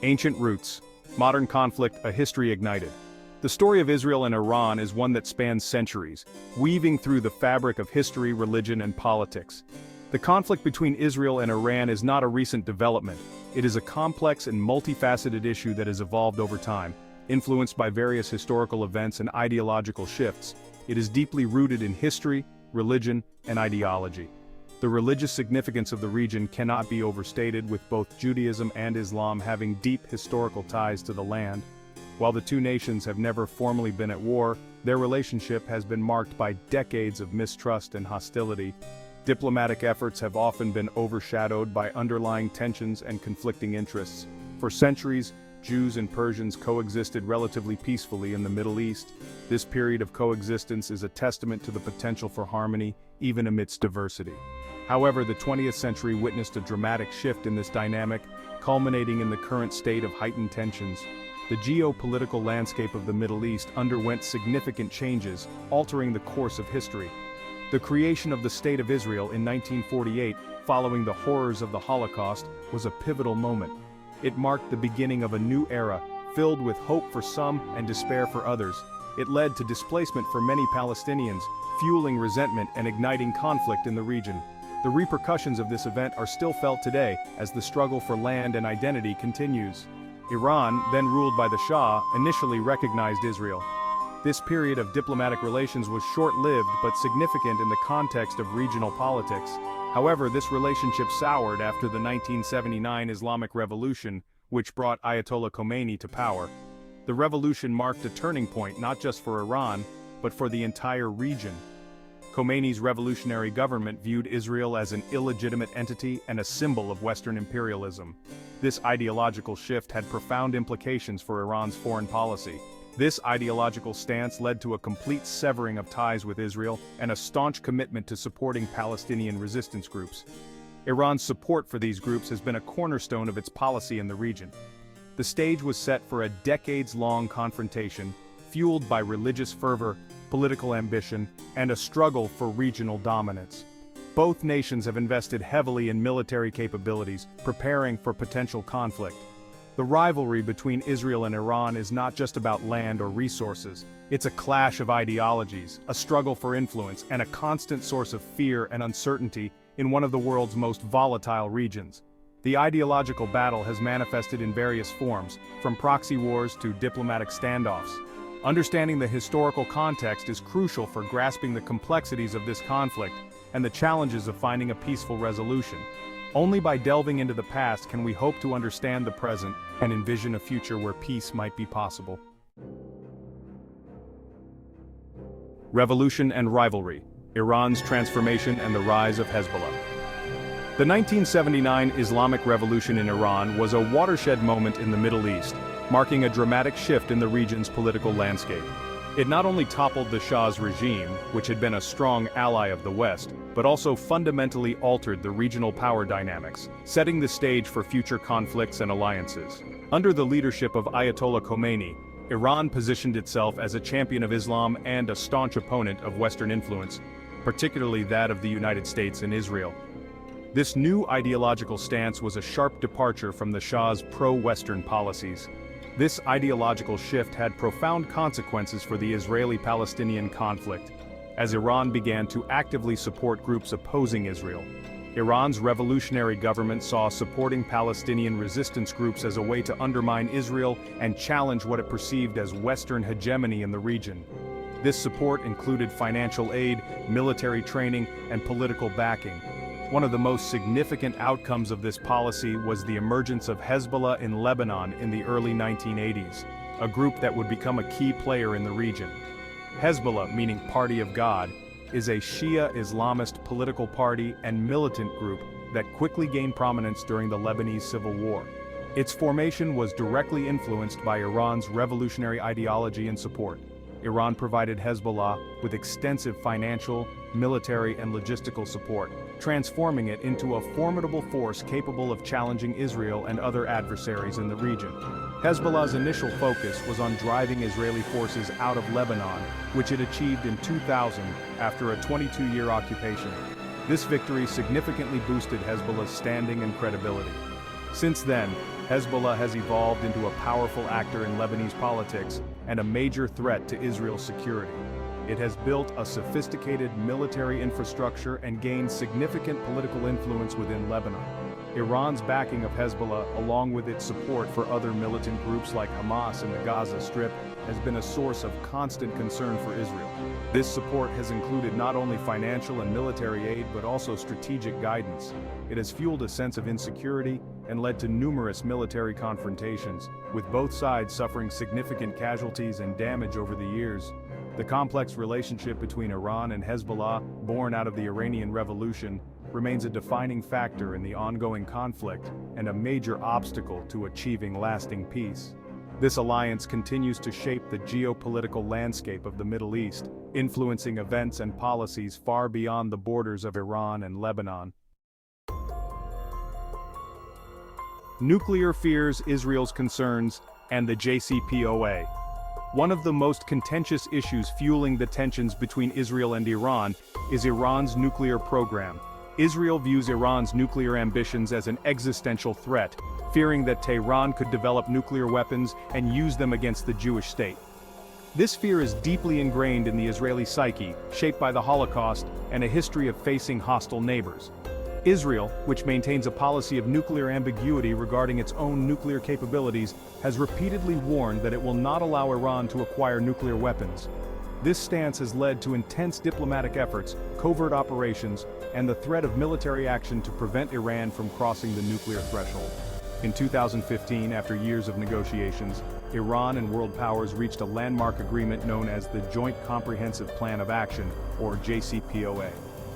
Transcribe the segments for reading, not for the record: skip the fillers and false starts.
Ancient roots. Modern conflict, a history ignited. The story of Israel and Iran is one that spans centuries, weaving through the fabric of history, religion, and politics. The conflict between Israel and Iran is not a recent development. It is a complex and multifaceted issue that has evolved over time, influenced by various historical events and ideological shifts. It is deeply rooted in history, religion, and ideology. The religious significance of the region cannot be overstated, with both Judaism and Islam having deep historical ties to the land. While the two nations have never formally been at war, their relationship has been marked by decades of mistrust and hostility. Diplomatic efforts have often been overshadowed by underlying tensions and conflicting interests. For centuries, Jews and Persians coexisted relatively peacefully in the Middle East. This period of coexistence is a testament to the potential for harmony, even amidst diversity. However, the 20th century witnessed a dramatic shift in this dynamic, culminating in the current state of heightened tensions. The geopolitical landscape of the Middle East underwent significant changes, altering the course of history. The creation of the State of Israel in 1948, following the horrors of the Holocaust, was a pivotal moment. It marked the beginning of a new era, filled with hope for some and despair for others. It led to displacement for many Palestinians, fueling resentment and igniting conflict in the region. The repercussions of this event are still felt today, as the struggle for land and identity continues. Iran, then ruled by the Shah, initially recognized Israel. This period of diplomatic relations was short-lived but significant in the context of regional politics. However, this relationship soured after the 1979 Islamic Revolution, which brought Ayatollah Khomeini to power. The revolution marked a turning point not just for Iran, but for the entire region. Khomeini's revolutionary government viewed Israel as an illegitimate entity and a symbol of Western imperialism. This ideological shift had profound implications for Iran's foreign policy. This ideological stance led to a complete severing of ties with Israel and a staunch commitment to supporting Palestinian resistance groups. Iran's support for these groups has been a cornerstone of its policy in the region. The stage was set for a decades-long confrontation, fueled by religious fervor, political ambition, and a struggle for regional dominance. Both nations have invested heavily in military capabilities, preparing for potential conflict. The rivalry between Israel and Iran is not just about land or resources. It's a clash of ideologies, a struggle for influence, and a constant source of fear and uncertainty in one of the world's most volatile regions. The ideological battle has manifested in various forms, from proxy wars to diplomatic standoffs. Understanding the historical context is crucial for grasping the complexities of this conflict and the challenges of finding a peaceful resolution. Only by delving into the past can we hope to understand the present and envision a future where peace might be possible. Revolution and rivalry. Iran's transformation and the rise of Hezbollah. The 1979 Islamic Revolution in Iran was a watershed moment in the Middle East, marking a dramatic shift in the region's political landscape. It not only toppled the Shah's regime, which had been a strong ally of the West, but also fundamentally altered the regional power dynamics, setting the stage for future conflicts and alliances. Under the leadership of Ayatollah Khomeini, Iran positioned itself as a champion of Islam and a staunch opponent of Western influence, particularly that of the United States and Israel. This new ideological stance was a sharp departure from the Shah's pro-Western policies. This ideological shift had profound consequences for the Israeli-Palestinian conflict, as Iran began to actively support groups opposing Israel. Iran's revolutionary government saw supporting Palestinian resistance groups as a way to undermine Israel and challenge what it perceived as Western hegemony in the region. This support included financial aid, military training, and political backing. One of the most significant outcomes of this policy was the emergence of Hezbollah in Lebanon in the early 1980s, a group that would become a key player in the region. Hezbollah, meaning Party of God, is a Shia Islamist political party and militant group that quickly gained prominence during the Lebanese Civil War. Its formation was directly influenced by Iran's revolutionary ideology and support. Iran provided Hezbollah with extensive financial, military, and logistical support, transforming it into a formidable force capable of challenging Israel and other adversaries in the region. Hezbollah's initial focus was on driving Israeli forces out of Lebanon, which it achieved in 2000 after a 22-year occupation. This victory significantly boosted Hezbollah's standing and credibility. Since then, Hezbollah has evolved into a powerful actor in Lebanese politics and a major threat to Israel's security. It has built a sophisticated military infrastructure and gained significant political influence within Lebanon. Iran's backing of Hezbollah, along with its support for other militant groups like Hamas in the Gaza Strip, has been a source of constant concern for Israel. This support has included not only financial and military aid but also strategic guidance. It has fueled a sense of insecurity and led to numerous military confrontations, with both sides suffering significant casualties and damage over the years. The complex relationship between Iran and Hezbollah, born out of the Iranian Revolution, remains a defining factor in the ongoing conflict and a major obstacle to achieving lasting peace. This alliance continues to shape the geopolitical landscape of the Middle East, influencing events and policies far beyond the borders of Iran and Lebanon. Nuclear fears, Israel's concerns, and the JCPOA. One of the most contentious issues fueling the tensions between Israel and Iran is Iran's nuclear program. Israel views Iran's nuclear ambitions as an existential threat, fearing that Tehran could develop nuclear weapons and use them against the Jewish state. This fear is deeply ingrained in the Israeli psyche, shaped by the Holocaust and a history of facing hostile neighbors. Israel, which maintains a policy of nuclear ambiguity regarding its own nuclear capabilities, has repeatedly warned that it will not allow Iran to acquire nuclear weapons. This stance has led to intense diplomatic efforts, covert operations, and the threat of military action to prevent Iran from crossing the nuclear threshold. In 2015, after years of negotiations, Iran and world powers reached a landmark agreement known as the Joint Comprehensive Plan of Action, or JCPOA.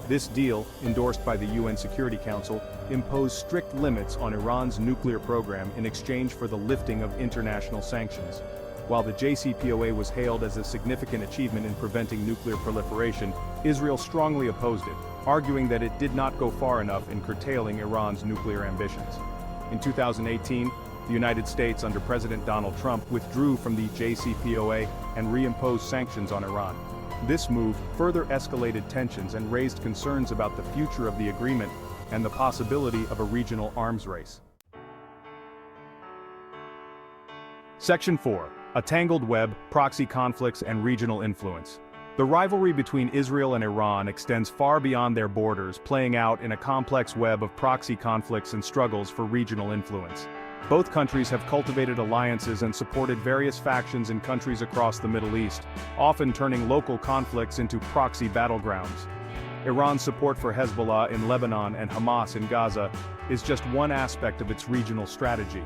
This deal, endorsed by the UN Security Council, imposed strict limits on Iran's nuclear program in exchange for the lifting of international sanctions. While the JCPOA was hailed as a significant achievement in preventing nuclear proliferation, Israel strongly opposed it, arguing that it did not go far enough in curtailing Iran's nuclear ambitions. In 2018, the United States under President Donald Trump withdrew from the JCPOA and reimposed sanctions on Iran. This move further escalated tensions and raised concerns about the future of the agreement and the possibility of a regional arms race. Section 4. A tangled web, proxy conflicts and regional influence. The rivalry between Israel and Iran extends far beyond their borders, playing out in a complex web of proxy conflicts and struggles for regional influence. Both countries have cultivated alliances and supported various factions in countries across the Middle East, often turning local conflicts into proxy battlegrounds. Iran's support for Hezbollah in Lebanon and Hamas in Gaza is just one aspect of its regional strategy.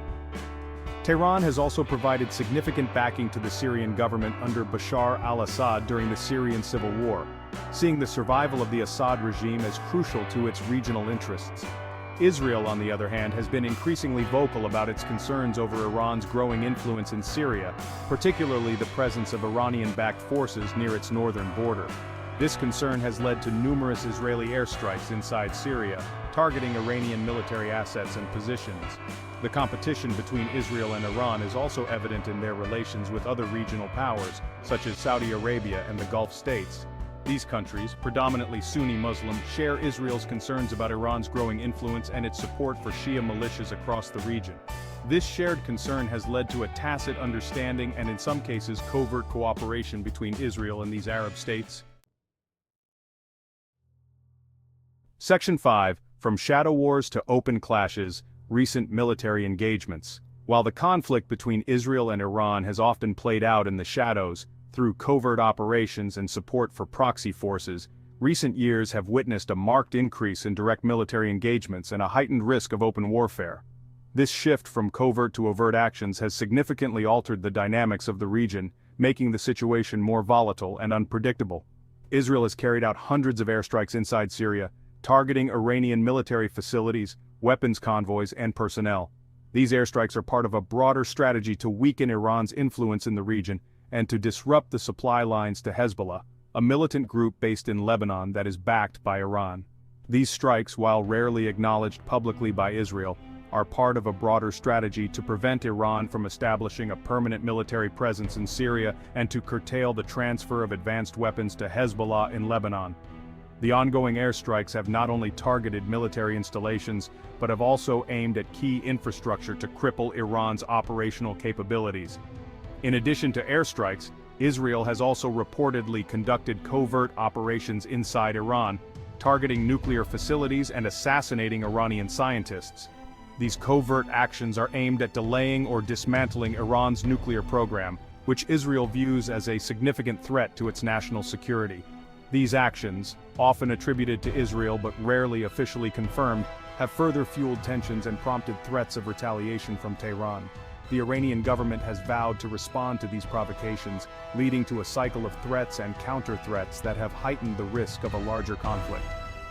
Tehran has also provided significant backing to the Syrian government under Bashar al-Assad during the Syrian civil war, seeing the survival of the Assad regime as crucial to its regional interests. Israel, on the other hand, has been increasingly vocal about its concerns over Iran's growing influence in Syria, particularly the presence of Iranian-backed forces near its northern border. This concern has led to numerous Israeli airstrikes inside Syria, targeting Iranian military assets and positions. The competition between Israel and Iran is also evident in their relations with other regional powers, such as Saudi Arabia and the Gulf states. These countries, predominantly Sunni Muslim, share Israel's concerns about Iran's growing influence and its support for Shia militias across the region. This shared concern has led to a tacit understanding and in some cases covert cooperation between Israel and these Arab states. Section 5. From shadow wars to open clashes, recent military engagements. While the conflict between Israel and Iran has often played out in the shadows, through covert operations and support for proxy forces, recent years have witnessed a marked increase in direct military engagements and a heightened risk of open warfare. This shift from covert to overt actions has significantly altered the dynamics of the region, making the situation more volatile and unpredictable. Israel has carried out hundreds of airstrikes inside Syria, targeting Iranian military facilities, weapons convoys, and personnel. These airstrikes are part of a broader strategy to weaken Iran's influence in the region and to disrupt the supply lines to Hezbollah, a militant group based in Lebanon that is backed by Iran. These strikes, while rarely acknowledged publicly by Israel, are part of a broader strategy to prevent Iran from establishing a permanent military presence in Syria and to curtail the transfer of advanced weapons to Hezbollah in Lebanon. The ongoing airstrikes have not only targeted military installations, but have also aimed at key infrastructure to cripple Iran's operational capabilities. In addition to airstrikes, Israel has also reportedly conducted covert operations inside Iran, targeting nuclear facilities and assassinating Iranian scientists. These covert actions are aimed at delaying or dismantling Iran's nuclear program, which Israel views as a significant threat to its national security. These actions, often attributed to Israel but rarely officially confirmed, have further fueled tensions and prompted threats of retaliation from Tehran. The Iranian government has vowed to respond to these provocations, leading to a cycle of threats and counter-threats that have heightened the risk of a larger conflict.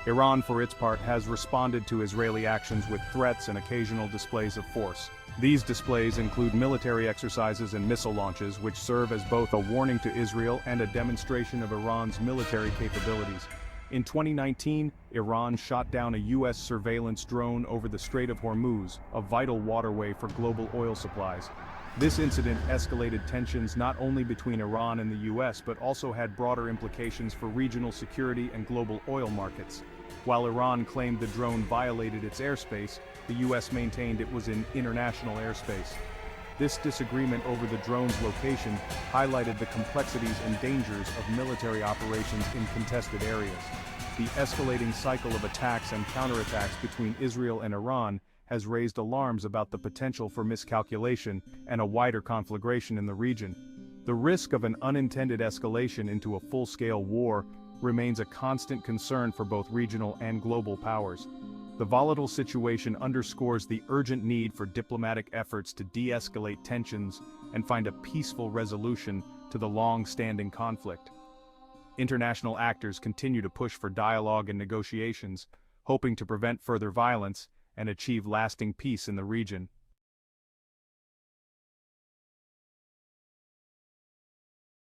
Iran, for its part, has responded to Israeli actions with threats and occasional displays of force. These displays include military exercises and missile launches, which serve as both a warning to Israel and a demonstration of Iran's military capabilities. In 2019, Iran shot down a U.S. surveillance drone over the Strait of Hormuz, a vital waterway for global oil supplies. This incident escalated tensions not only between Iran and the U.S. but also had broader implications for regional security and global oil markets. While Iran claimed the drone violated its airspace, the U.S. maintained it was in international airspace. This disagreement over the drone's location highlighted the complexities and dangers of military operations in contested areas. The escalating cycle of attacks and counterattacks between Israel and Iran has raised alarms about the potential for miscalculation and a wider conflagration in the region. The risk of an unintended escalation into a full-scale war remains a constant concern for both regional and global powers. The volatile situation underscores the urgent need for diplomatic efforts to de-escalate tensions and find a peaceful resolution to the long-standing conflict. International actors continue to push for dialogue and negotiations, hoping to prevent further violence and achieve lasting peace in the region.